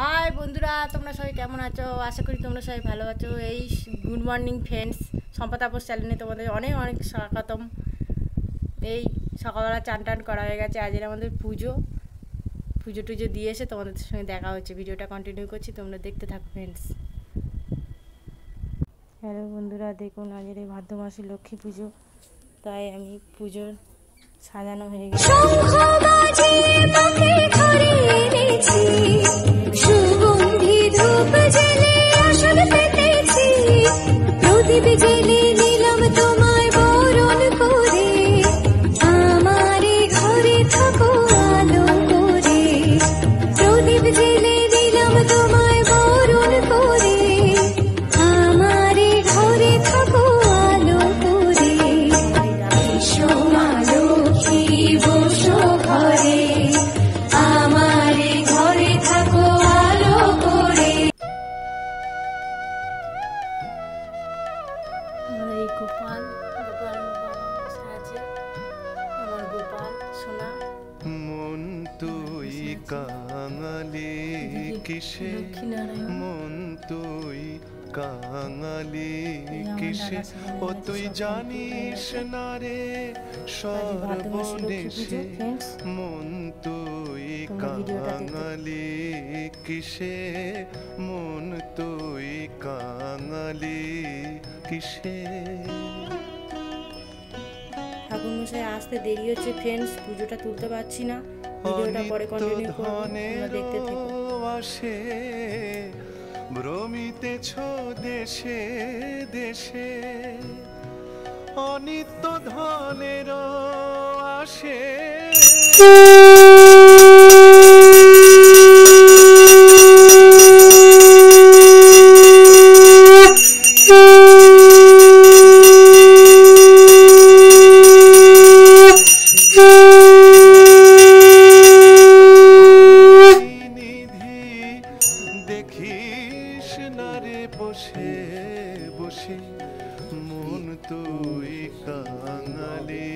High বন্ধুরা, তোমরা সবাই কেমন আছো? আশা করি তোমরা সবাই ভালো আছো। এই গুড মর্নিং ফ্রেন্ডস, সম্পা তাপস চ্যানেলে তোমাদের অনেক অনেক স্বাগতম। এই সকালবেলা চান টান করা হয়ে গেছে, আজের আমাদের পুজো টুজো দিয়ে এসে তোমাদের সঙ্গে দেখা হচ্ছে। ভিডিওটা কন্টিনিউ করছি, তোমরা দেখতে থাকো ফ্রেন্ডস। হ্যালো বন্ধুরা, দেখুন আজের এই ভাদ্র মাসে লক্ষ্মী পুজো, তাই আমি পুজোর সাজানো হয়ে গেছে। গোপাল গোপাল সাজে আমার গোপাল সোনা। মন তুই কাঙালি কিসে, মন তুই কাঙালি কিসে, ও তুই জানিস না রে সর্বনেশে, মন তুই কাঙালি কিসে, মন তুই কাঙালি কিসে। ঠাকুর মশাই আসতে দেরি হচ্ছে ফ্রেন্ডস, পুজোটা তুলতে পারছি না। ভিডিওটা পরে কন্টিনিউ করব, তোমরা দেখতে থেকো। আসে ভ্রমিতেছ দেশে দেশে, অনিত্য ধনের আসে দেখিস না রে বসে বসে, মন তুই কাঙালি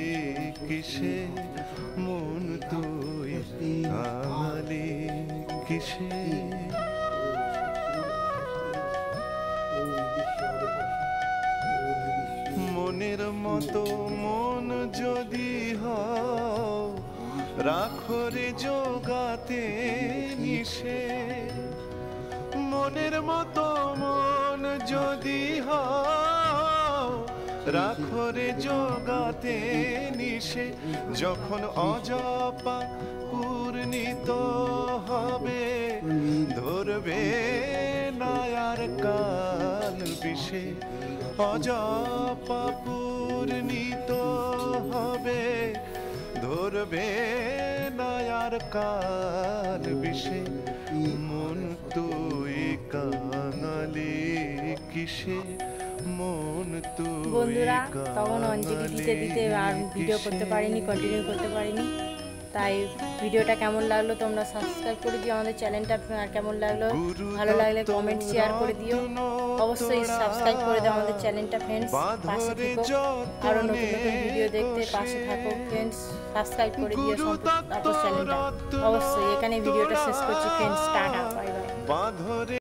কিসে, মন তুই কাঙালি কিসে। মনের মতো মন যদি হও, রাখো রে জোগাতে নিশে, মনের মতো মন যদি হও, রাখো রে জোগাতে নিশে। যখন অজপা পূর্ণিত হবে, ধরবে না আর কাল বিষে, অজপা পূর্ণিত হবে, ধরবে না আর কাল বিষে, মন তুই কাঙালি কিসে, মন তুই। বন্ধুরা তখন অঞ্জলি দিতে দিতে আর ভিডিও করতে পারিনি, কন্টিনিউ করতে পারিনি। তাই ভিডিওটা কেমন লাগলো তোমরা সাবস্ক্রাইব করে দিও আমাদের চ্যানেলটা, আর কেমন লাগলো ভালো লাগলে কমেন্ট শেয়ার করে দিও, অবশ্যই সাবস্ক্রাইব করে দাও আমাদের চ্যানেলটা ফ্রেন্ডস। পাশে থেকো, আরও নতুন নতুন ভিডিও দেখতে পাশে থাকো ফ্রেন্ডস। সাবস্ক্রাইব করে দিও তারপর চ্যানেলটা অবশ্যই। এখানে ভিডিওটা শেষ করছি ফ্রেন্ডস, টাটা, বাই বাই।